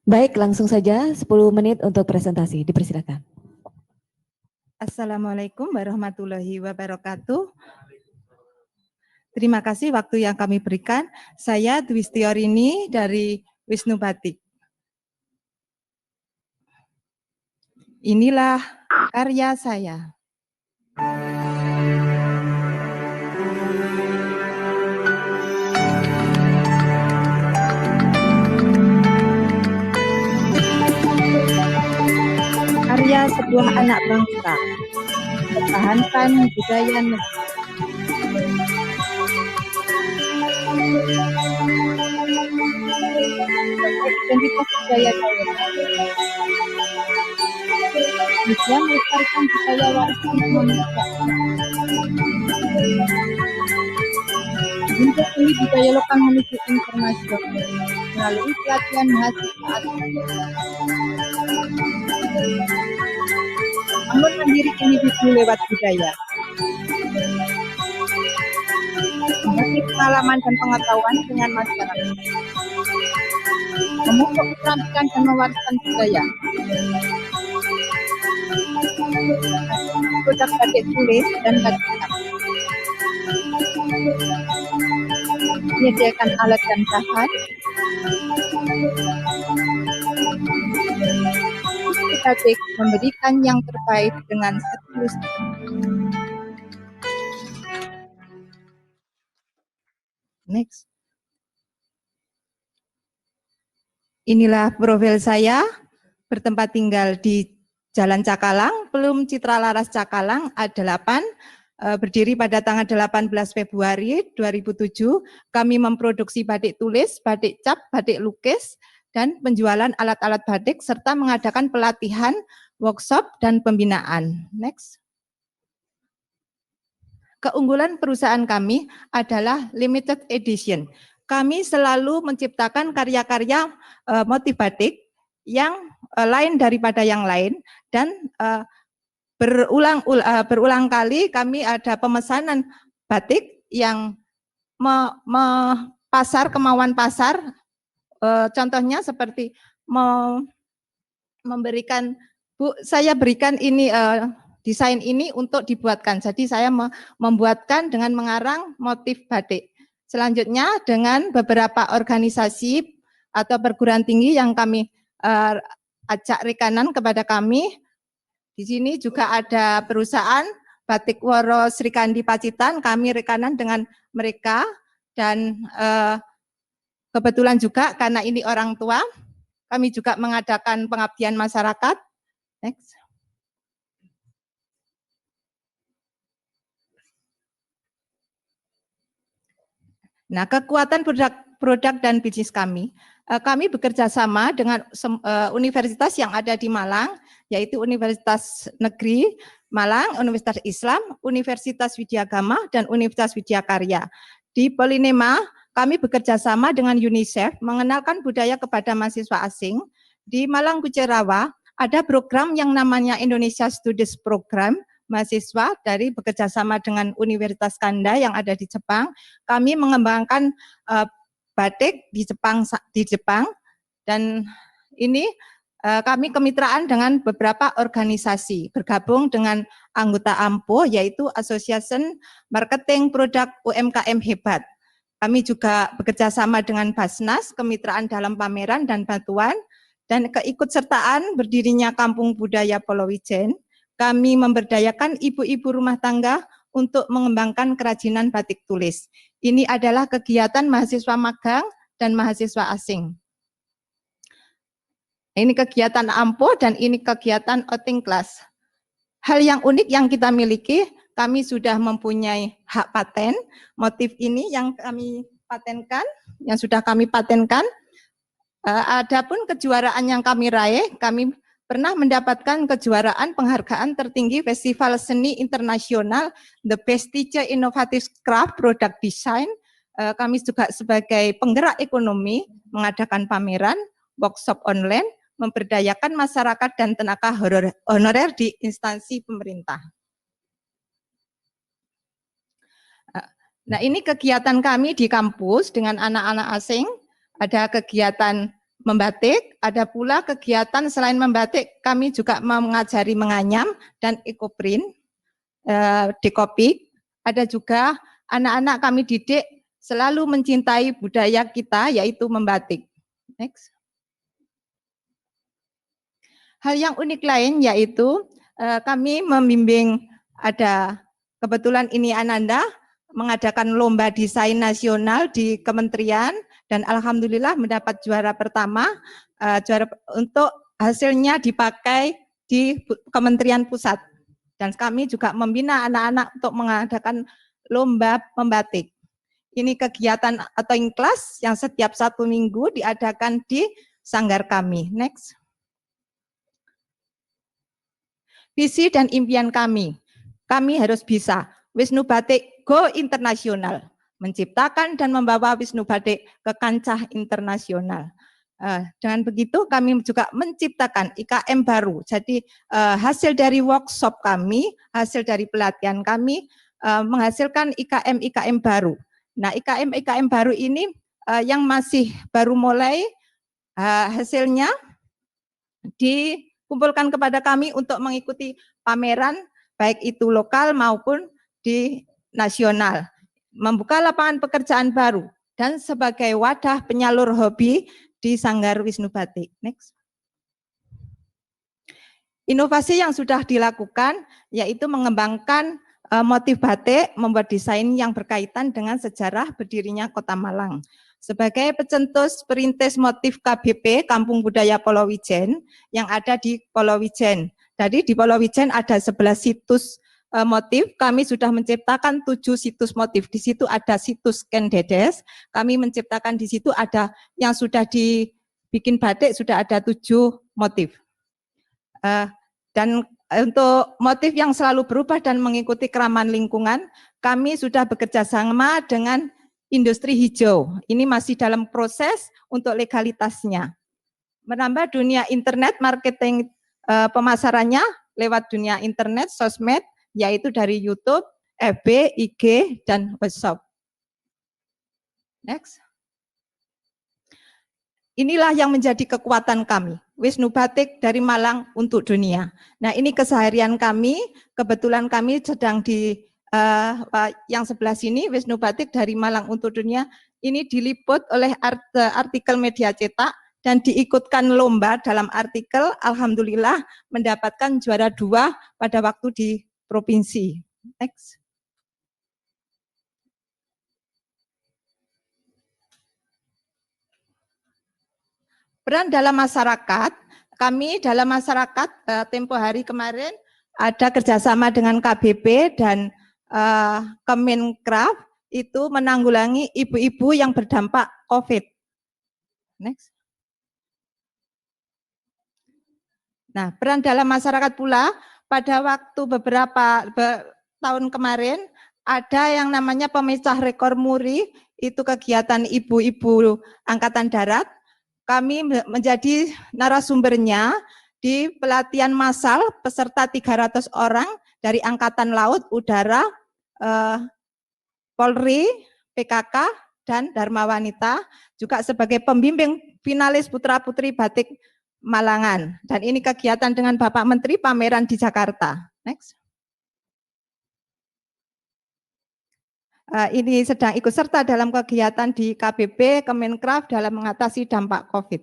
Baik, langsung saja 10 menit untuk presentasi. Dipersilakan. Assalamualaikum warahmatullahi wabarakatuh. Terima kasih waktu yang kami berikan. Saya Dwi Setiorini dari Wisnu Batik. Inilah karya saya. Karya sebuah anak bangsa, mempertahankan budaya negeri. Identitas budaya daerah. Juga melestarikan budaya warisan Indonesia. Untuk seni budaya lokal menuju internasional melalui pelatihan mahasiswa asing. Bangun mandiri individu lewat budaya. Membagi pengalaman dan pengetahuan dengan masyarakat. Memupuk keterampilan dan mewariskan budaya. Produk batik tulis dan batik cap. Menyediakan alat dan bahan. Batik memberikan yang terbaik dengan setulus. Next. Inilah profil saya, bertempat tinggal di Jalan Cakalang, Pelum Citra Laras Cakalang, A8, berdiri pada tanggal 18 Februari 2007. Kami memproduksi batik tulis, batik cap, batik lukis, dan penjualan alat-alat batik, serta mengadakan pelatihan, workshop, dan pembinaan. Next. Keunggulan perusahaan kami adalah limited edition. Kami selalu menciptakan karya-karya motif batik yang lain daripada yang lain, dan berulang kali kami ada pemesanan batik yang pasar, kemauan pasar, contohnya seperti memberikan, Bu, saya berikan ini desain ini untuk dibuatkan. Jadi saya membuatkan dengan mengarang motif batik. Selanjutnya dengan beberapa organisasi atau perguruan tinggi yang kami ajak rekanan kepada kami. Di sini juga ada perusahaan Batik Woro Srikandi Pacitan, kami rekanan dengan mereka, dan kebetulan juga karena ini orang tua, kami juga mengadakan pengabdian masyarakat. Next. Nah, kekuatan produk dan bisnis kami bekerja sama dengan universitas yang ada di Malang, yaitu Universitas Negeri Malang, Universitas Islam, Universitas Widyagama, dan Universitas Widyakarya. Di Polinema, kami bekerja sama dengan UNICEF, mengenalkan budaya kepada mahasiswa asing. Di Malang Kucerawa, ada program yang namanya Indonesia Studies Program, mahasiswa dari bekerja sama dengan Universitas Kanda yang ada di Jepang. Kami mengembangkan batik di Jepang dan ini kami kemitraan dengan beberapa organisasi, bergabung dengan anggota AMPO, yaitu Association Marketing Produk UMKM Hebat. Kami juga bekerja sama dengan Basnas, kemitraan dalam pameran dan bantuan, dan keikutsertaan berdirinya Kampung Budaya Polowijen. Kami memberdayakan ibu-ibu rumah tangga untuk mengembangkan kerajinan batik tulis. Ini adalah kegiatan mahasiswa magang dan mahasiswa asing. Ini kegiatan AMPO dan ini kegiatan outing class. Hal yang unik yang kita miliki, kami sudah mempunyai hak paten. Motif ini yang kami patenkan, yang sudah kami patenkan. Adapun kejuaraan yang kami raih, kami pernah mendapatkan kejuaraan penghargaan tertinggi Festival Seni Internasional The Prestige Innovative Craft Product Design. Kami juga sebagai penggerak ekonomi mengadakan pameran, workshop online, memberdayakan masyarakat dan tenaga honorer di instansi pemerintah. Nah, ini kegiatan kami di kampus dengan anak-anak asing. Ada kegiatan membatik, ada pula kegiatan selain membatik, kami juga mengajari menganyam dan ekoprint, dekopik. Ada juga anak-anak kami didik selalu mencintai budaya kita, yaitu membatik. Next. Hal yang unik lain yaitu kami membimbing, ada kebetulan ini Ananda mengadakan lomba desain nasional di kementerian dan alhamdulillah mendapat juara pertama, juara untuk hasilnya dipakai di Kementerian Pusat. Dan kami juga membina anak-anak untuk mengadakan lomba membatik. Ini kegiatan atau kelas yang setiap 1 minggu diadakan di sanggar kami. Next. Visi dan impian kami harus bisa Wisnu Batik go internasional, menciptakan dan membawa Wisnu Batik ke kancah internasional. Dengan begitu kami juga menciptakan IKM baru. Jadi hasil dari workshop kami, hasil dari pelatihan kami menghasilkan IKM baru. Nah, IKM baru ini yang masih baru mulai, hasilnya dikumpulkan kepada kami untuk mengikuti pameran baik itu lokal maupun di nasional, membuka lapangan pekerjaan baru dan sebagai wadah penyalur hobi di Sanggar Wisnu Batik. Next. Inovasi yang sudah dilakukan yaitu mengembangkan motif batik, membuat desain yang berkaitan dengan sejarah berdirinya Kota Malang. Sebagai pencetus perintis motif KBP Kampung Budaya Polowijen yang ada di Polowijen. Jadi di Polowijen ada 11 situs motif, kami sudah menciptakan 7 situs motif. Di situ ada situs Ken Dedes, kami menciptakan di situ ada yang sudah dibikin batik, sudah ada 7 motif. Dan untuk motif yang selalu berubah dan mengikuti keramaan lingkungan, kami sudah bekerja sama dengan industri hijau. Ini masih dalam proses untuk legalitasnya. Menambah dunia internet, marketing pemasarannya lewat dunia internet, sosmed, yaitu dari YouTube, FB, IG, dan WhatsApp. Next. Inilah yang menjadi kekuatan kami, Wisnu Batik dari Malang untuk dunia. Nah, ini keseharian kami, kebetulan kami sedang di yang sebelah sini, Wisnu Batik dari Malang untuk dunia, ini diliput oleh artikel media cetak dan diikutkan lomba dalam artikel, alhamdulillah mendapatkan juara 2 pada waktu di provinsi. Next. Peran dalam masyarakat, kami dalam masyarakat tempo hari kemarin ada kerjasama dengan KBP dan Kemenkraf itu menanggulangi ibu-ibu yang berdampak COVID. Next. Nah, peran dalam masyarakat pula pada waktu beberapa tahun kemarin ada yang namanya pemecah rekor muri, itu kegiatan ibu-ibu Angkatan Darat. Kami menjadi narasumbernya di pelatihan massal peserta 300 orang dari Angkatan Laut, Udara, Polri, PKK, dan Dharma Wanita, juga sebagai pembimbing finalis putra-putri batik Malangan. Dan ini kegiatan dengan Bapak Menteri pameran di Jakarta. Next. Ini sedang ikut serta dalam kegiatan di KBP, Kemenkraf dalam mengatasi dampak COVID.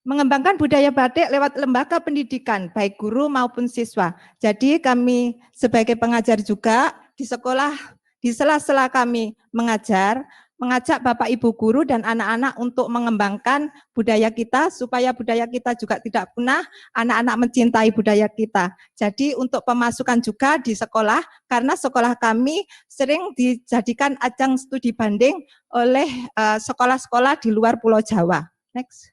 Mengembangkan budaya batik lewat lembaga pendidikan, baik guru maupun siswa. Jadi kami sebagai pengajar juga di sekolah, di sela-sela kami mengajar, mengajak Bapak Ibu guru dan anak-anak untuk mengembangkan budaya kita, supaya budaya kita juga tidak punah, anak-anak mencintai budaya kita. Jadi untuk pemasukan juga di sekolah, karena sekolah kami sering dijadikan ajang studi banding oleh sekolah-sekolah di luar Pulau Jawa. Next.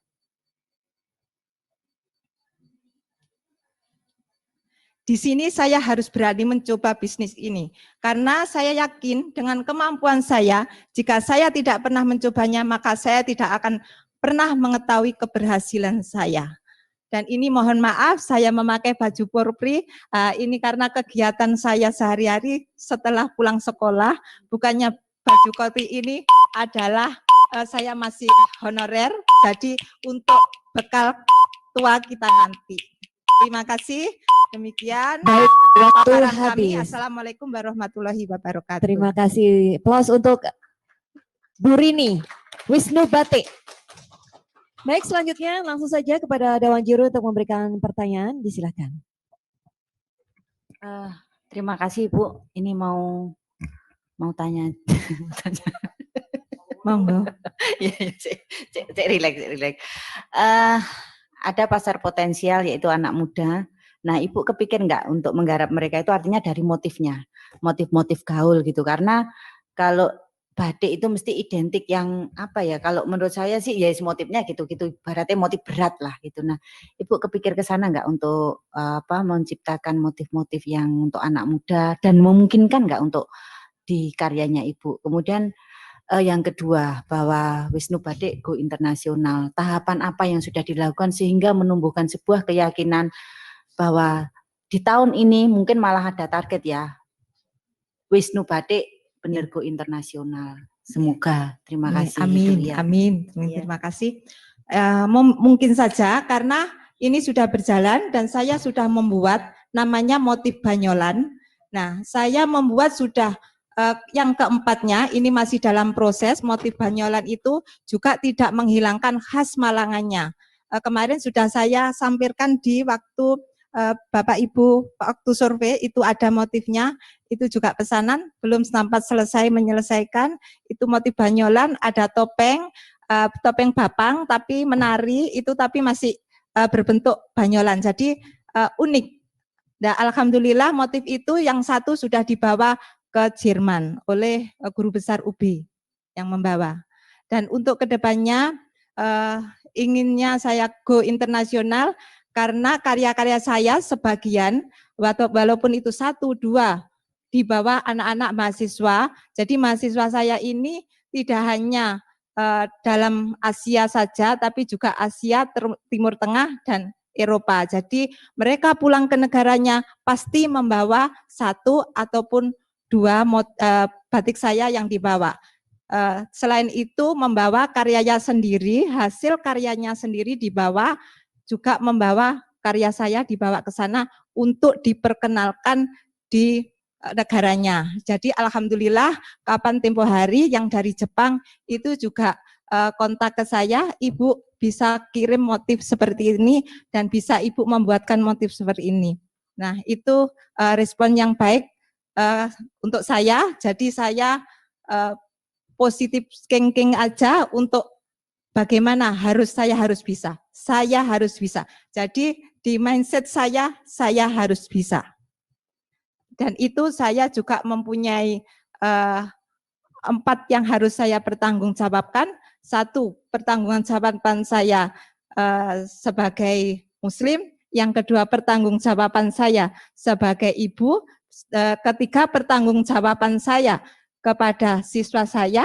Di sini saya harus berani mencoba bisnis ini, karena saya yakin dengan kemampuan saya, jika saya tidak pernah mencobanya, maka saya tidak akan pernah mengetahui keberhasilan saya. Dan ini mohon maaf, saya memakai baju porpri, ini karena kegiatan saya sehari-hari setelah pulang sekolah, bukannya baju porpri ini adalah saya masih honorer, jadi untuk bekal tua kita nanti. Terima kasih. Demikian. Baik, waktu paparan habis. kami. Assalamualaikum warahmatullahi wabarakatuh. Terima kasih. Aplaus untuk Bu Rini, Wisnu Batik. Baik, selanjutnya langsung saja kepada Dewan Juru untuk memberikan pertanyaan. Disilakan. Terima kasih Bu. Ini mau tanya. Monggo. Cek relax. Ada pasar potensial yaitu anak muda. Nah, Ibu kepikir nggak untuk menggarap mereka itu, artinya dari motifnya, motif-motif gaul gitu. Karena kalau batik itu mesti identik yang apa ya, kalau menurut saya sih ya motifnya gitu-gitu, ibaratnya motif berat lah gitu. Nah, Ibu kepikir ke sana nggak untuk menciptakan motif-motif yang untuk anak muda dan memungkinkan nggak untuk di karyanya Ibu. Kemudian yang kedua, bahwa Wisnu Batik go internasional, tahapan apa yang sudah dilakukan sehingga menumbuhkan sebuah keyakinan bahwa di tahun ini mungkin malah ada target ya, Wisnu Batik benar go internasional. Semoga. Terima kasih. Amin, ya. amin. Ya. Terima kasih. Mungkin saja karena ini sudah berjalan dan saya sudah membuat namanya motif Banyolan. Nah, saya membuat sudah yang keempatnya, ini masih dalam proses. Motif Banyolan itu juga tidak menghilangkan khas Malangannya. Kemarin sudah saya sampaikan di waktu Bapak Ibu waktu survei, itu ada motifnya, itu juga pesanan, belum sempat selesai menyelesaikan. Itu motif Banyolan, ada topeng bapang, tapi menari itu, tapi masih berbentuk banyolan, jadi unik. Nah, alhamdulillah motif itu yang satu sudah dibawa ke Jerman oleh guru besar UB yang membawa. Dan untuk kedepannya inginnya saya go internasional, karena karya-karya saya sebagian, walaupun itu 1, 2 dibawa anak-anak mahasiswa. Jadi mahasiswa saya ini tidak hanya dalam Asia saja, tapi juga Asia, Timur Tengah, dan Eropa. Jadi mereka pulang ke negaranya pasti membawa 1 ataupun 2 batik saya yang dibawa. Selain itu membawa karyanya sendiri, hasil karyanya sendiri dibawa, juga membawa karya saya dibawa ke sana untuk diperkenalkan di negaranya. Jadi alhamdulillah kapan tempo hari yang dari Jepang itu juga kontak ke saya, Ibu bisa kirim motif seperti ini dan bisa Ibu membuatkan motif seperti ini. Nah, itu respon yang baik untuk saya. Jadi saya positif thinking aja untuk bagaimana saya harus bisa. Saya harus bisa. Jadi di mindset saya harus bisa. Dan itu saya juga mempunyai 4 yang harus saya pertanggungjawabkan. 1, pertanggungjawaban saya sebagai Muslim. Yang kedua, pertanggungjawaban saya sebagai ibu. Ketiga, pertanggungjawaban saya kepada siswa saya.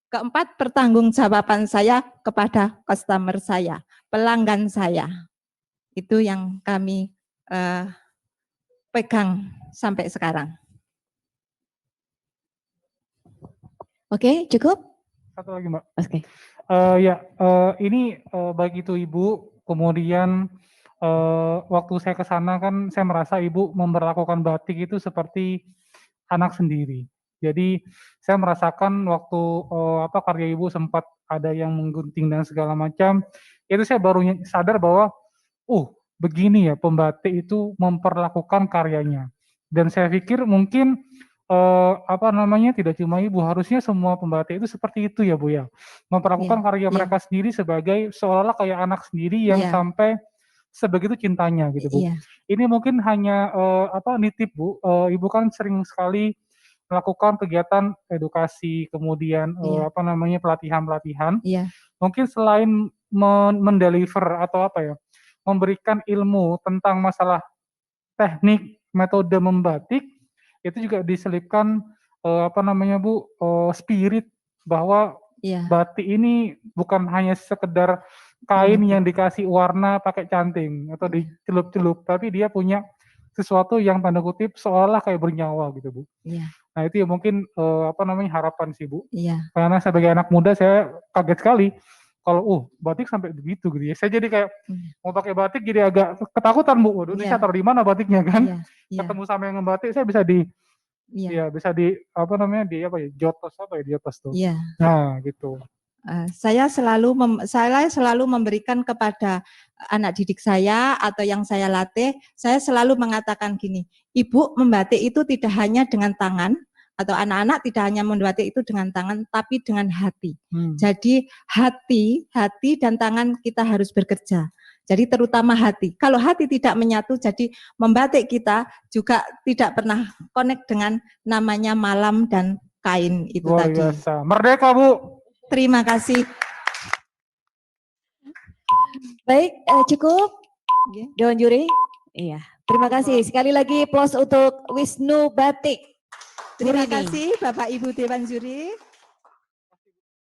Keempat, pertanggungjawaban saya kepada customer saya, pelanggan saya. Itu yang kami pegang sampai sekarang. Oke, cukup? Satu lagi Mbak. Oke. Ini baik itu Ibu, kemudian waktu saya ke sana kan saya merasa Ibu memperlakukan batik itu seperti anak sendiri. Jadi saya merasakan waktu karya Ibu sempat ada yang menggunting dan segala macam, itu saya baru sadar bahwa begini ya pembatik itu memperlakukan karyanya. Dan saya pikir mungkin tidak cuma Ibu, harusnya semua pembatik itu seperti itu ya Bu ya. Memperlakukan karya iya. mereka sendiri sebagai seolah-olah kayak anak sendiri yang Iya. sampai sebegitu cintanya gitu Bu. Iya, Ini mungkin hanya nitip Bu, Ibu kan sering sekali melakukan kegiatan edukasi, kemudian Iya. pelatihan-pelatihan. iya, Mungkin selain mendeliver atau memberikan ilmu tentang masalah teknik, metode membatik, itu juga diselipkan spirit bahwa iya, batik ini bukan hanya sekedar kain yang dikasih warna pakai canting atau dicelup-celup, tapi dia punya sesuatu yang tanda kutip seolah kayak bernyawa gitu Bu. iya, Nah itu ya mungkin harapan sih Bu. iya, Karena sebagai anak muda saya kaget sekali kalau batik sampai begitu gitu ya. Saya jadi kayak mau pakai batik jadi agak ketakutan Bu. Waduh, ini Iya. saya taruh di mana batiknya kan? iya, iya, Ketemu sama yang ngebatik saya bisa di iya, jotos di atas tuh. iya. Nah, gitu. Saya selalu memberikan kepada anak didik saya atau yang saya latih, saya selalu mengatakan gini, Ibu membatik itu tidak hanya dengan tangan, atau anak-anak tidak hanya membatik itu dengan tangan, tapi dengan hati. Jadi hati dan tangan kita harus bekerja. Jadi terutama hati. Kalau hati tidak menyatu, jadi membatik kita juga tidak pernah connect dengan namanya malam dan kain itu Luar tadi. biasa. Merdeka Bu. Terima kasih. Baik, cukup Oke. Dewan Juri. Iya, terima kasih. Sekali lagi plus untuk Wisnu Batik. Terima Burini. kasih Bapak Ibu Dewan Juri.